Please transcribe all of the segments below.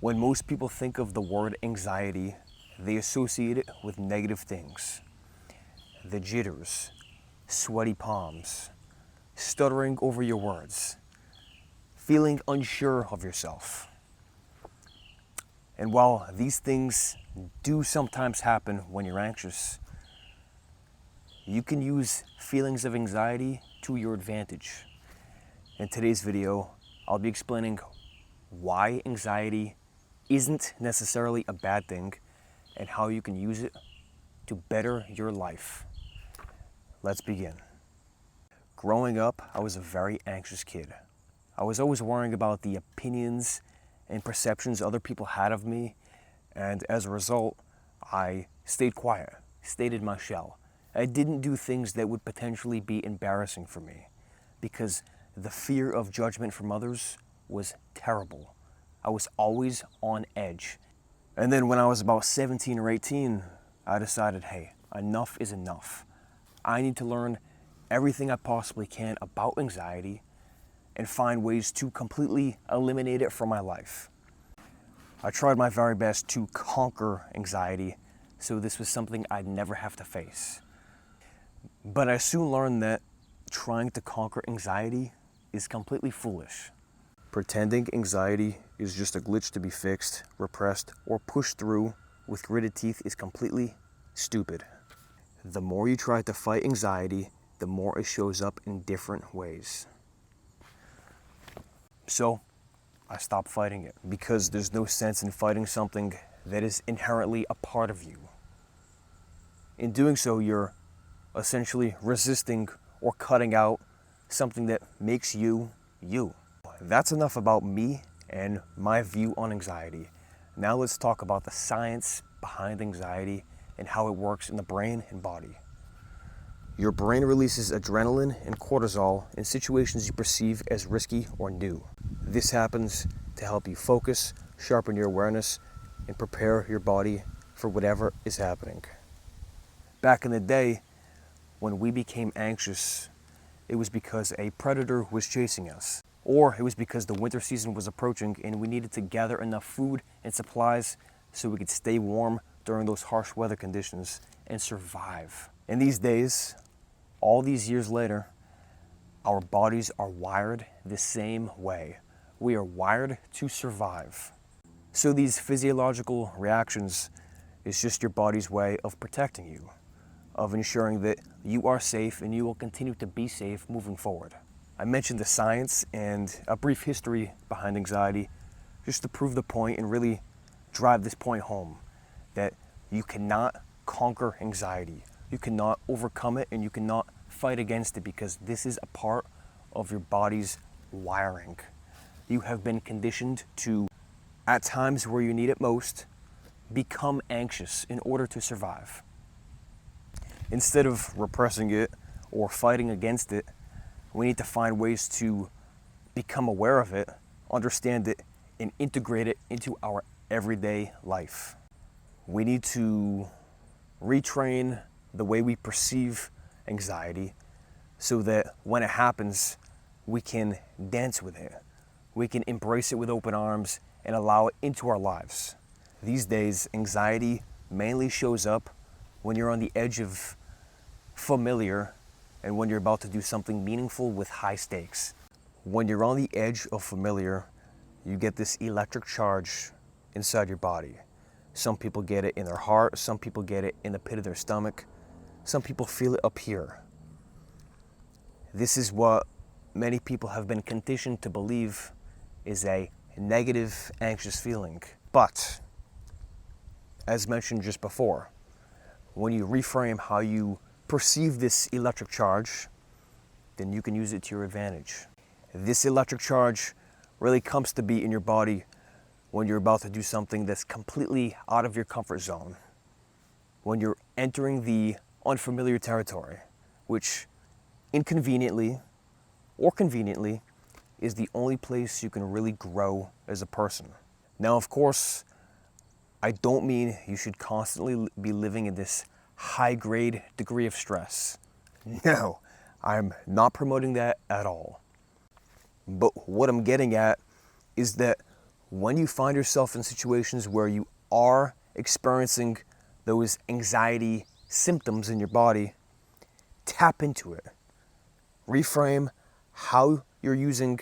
When most people think of the word anxiety, they associate it with negative things. The jitters, sweaty palms, stuttering over your words, feeling unsure of yourself. And while these things do sometimes happen when you're anxious, you can use feelings of anxiety to your advantage. In today's video, I'll be explaining why anxiety isn't necessarily a bad thing and how you can use it to better your life. Let's begin. Growing up, I was a very anxious kid. I was always worrying about the opinions and perceptions other people had of me, and as a result, I stayed quiet, stayed in my shell. I didn't do things that would potentially be embarrassing for me because the fear of judgment from others was terrible. I was always on edge. And then when I was about 17 or 18, I decided, hey, enough is enough. I need to learn everything I possibly can about anxiety and find ways to completely eliminate it from my life. I tried my very best to conquer anxiety, so this was something I'd never have to face. But I soon learned that trying to conquer anxiety is completely foolish. Pretending anxiety is just a glitch to be fixed, repressed, or pushed through with gritted teeth is completely stupid. The more you try to fight anxiety, the more it shows up in different ways. So, I stopped fighting it because there's no sense in fighting something that is inherently a part of you. In doing so, you're essentially resisting or cutting out something that makes you, you. That's enough about me and my view on anxiety. Now let's talk about the science behind anxiety and how it works in the brain and body. Your brain releases adrenaline and cortisol in situations you perceive as risky or new. This happens to help you focus, sharpen your awareness, and prepare your body for whatever is happening. Back in the day, when we became anxious, it was because a predator was chasing us, or it was because the winter season was approaching and we needed to gather enough food and supplies so we could stay warm during those harsh weather conditions and survive. And these days, all these years later, our bodies are wired the same way. We are wired to survive. So these physiological reactions is just your body's way of protecting you, of ensuring that you are safe and you will continue to be safe moving forward. I mentioned the science and a brief history behind anxiety just to prove the point and really drive this point home, that you cannot conquer anxiety. You cannot overcome it and you cannot fight against it because this is a part of your body's wiring. You have been conditioned to, at times where you need it most, become anxious in order to survive. Instead of repressing it or fighting against it, we need to find ways to become aware of it, understand it, and integrate it into our everyday life. We need to retrain the way we perceive anxiety so that when it happens, we can dance with it. We can embrace it with open arms and allow it into our lives. These days, anxiety mainly shows up when you're on the edge of familiar and when you're about to do something meaningful with high stakes. When you're on the edge of familiar, you get this electric charge inside your body. Some people get it in their heart, some people get it in the pit of their stomach, some people feel it up here. This is what many people have been conditioned to believe is a negative, anxious feeling. But, as mentioned just before, when you reframe how you perceive this electric charge, then you can use it to your advantage. This electric charge really comes to be in your body when you're about to do something that's completely out of your comfort zone. When you're entering the unfamiliar territory, which inconveniently or conveniently is the only place you can really grow as a person. Now, of course, I don't mean you should constantly be living in this high-grade degree of stress. No, I'm not promoting that at all. But what I'm getting at is that when you find yourself in situations where you are experiencing those anxiety symptoms in your body, tap into it. Reframe how you're using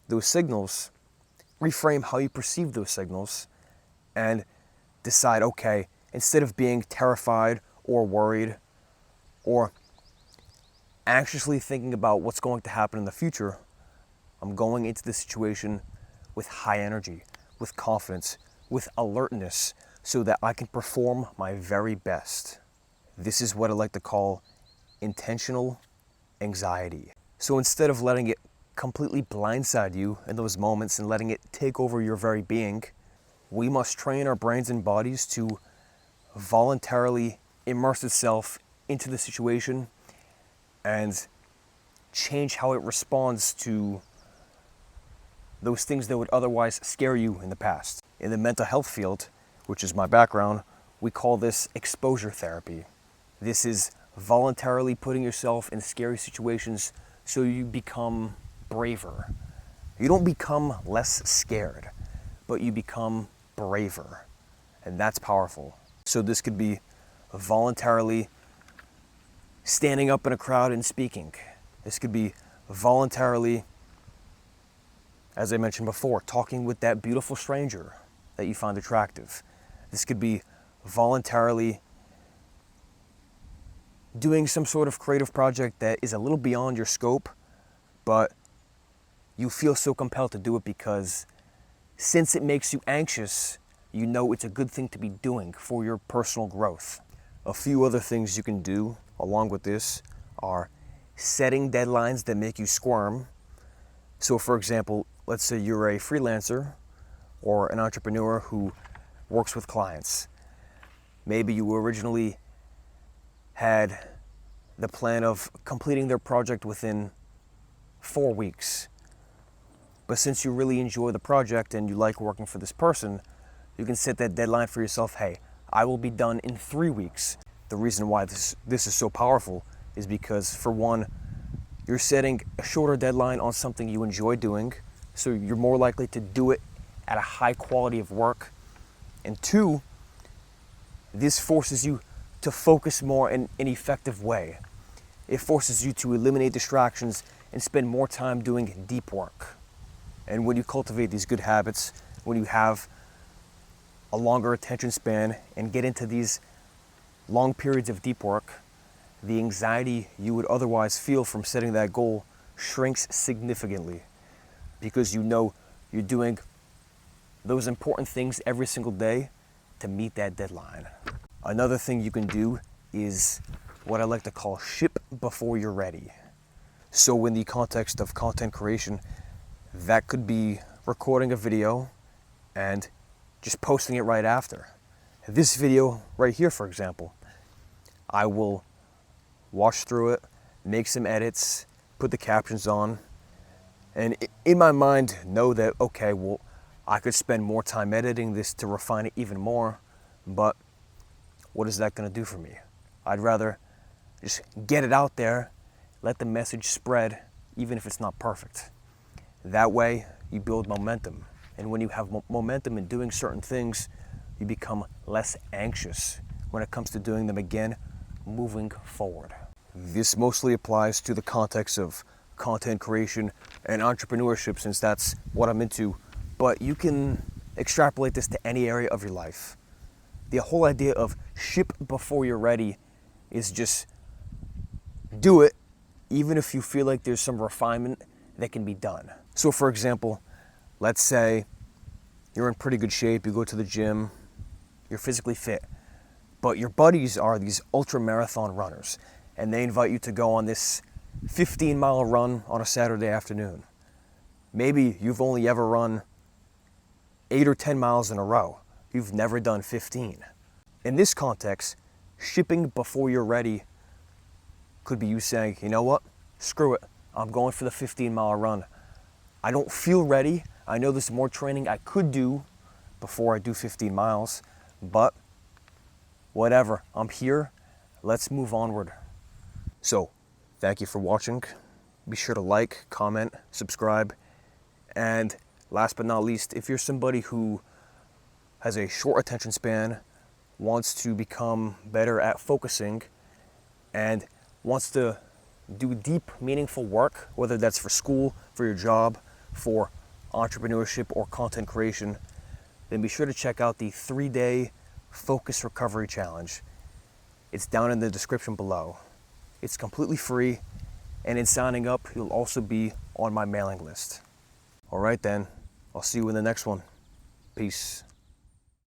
those signals, reframe how you perceive those signals, and decide, okay, instead of being terrified or worried or anxiously thinking about what's going to happen in the future, I'm going into this situation with high energy, with confidence, with alertness, so that I can perform my very best. This is what I like to call intentional anxiety. So instead of letting it completely blindside you in those moments and letting it take over your very being, we must train our brains and bodies to voluntarily immerse itself into the situation and change how it responds to those things that would otherwise scare you in the past. In the mental health field, which is my background, we call this exposure therapy. This is voluntarily putting yourself in scary situations so you become braver. You don't become less scared, but you become braver. And that's powerful. So this could be voluntarily standing up in a crowd and speaking. This could be voluntarily, as I mentioned before, talking with that beautiful stranger that you find attractive. This could be voluntarily doing some sort of creative project that is a little beyond your scope, but you feel so compelled to do it because since it makes you anxious, you know it's a good thing to be doing for your personal growth. A few other things you can do along with this are setting deadlines that make you squirm. So for example, let's say you're a freelancer or an entrepreneur who works with clients. Maybe you originally had the plan of completing their project within 4 weeks. But since you really enjoy the project and you like working for this person, you can set that deadline for yourself. Hey, I will be done in 3 weeks. The reason why this is so powerful is because, for one, you're setting a shorter deadline on something you enjoy doing, so you're more likely to do it at a high quality of work. And two, this forces you to focus more in an effective way. It forces you to eliminate distractions and spend more time doing deep work. And when you cultivate these good habits, when you have a longer attention span and get into these long periods of deep work, the anxiety you would otherwise feel from setting that goal shrinks significantly because you know you're doing those important things every single day to meet that deadline. Another thing you can do is what I like to call ship before you're ready. So in the context of content creation, that could be recording a video and just posting it right after. This video right here, for example, I will watch through it, make some edits, put the captions on, and in my mind know that, okay, well, I could spend more time editing this to refine it even more, but what is that going to do for me? I'd rather just get it out there, let the message spread, even if it's not perfect. That way, you build momentum. And when you have momentum in doing certain things, you become less anxious when it comes to doing them again, moving forward. This mostly applies to the context of content creation and entrepreneurship, since that's what I'm into, but you can extrapolate this to any area of your life. The whole idea of ship before you're ready is just do it, even if you feel like there's some refinement that can be done. So for example, let's say you're in pretty good shape, you go to the gym, you're physically fit, but your buddies are these ultra marathon runners, and they invite you to go on this 15-mile run on a Saturday afternoon. Maybe you've only ever run 8 or 10 miles in a row. You've never done 15. In this context, shipping before you're ready could be you saying, you know what, screw it, I'm going for the 15-mile run. I don't feel ready. I know there's more training I could do before I do 15 miles, but whatever, I'm here, let's move onward. So, thank you for watching. Be sure to like, comment, subscribe, and Last but not least, if you're somebody who has a short attention span, wants to become better at focusing, and wants to do deep, meaningful work, whether that's for school, for your job, for entrepreneurship, or content creation, then be sure to check out the 3-day Focus Recovery Challenge. It's down in the description below. It's completely free, and in signing up, you'll also be on my mailing list. All right then, I'll see you in the next one. Peace.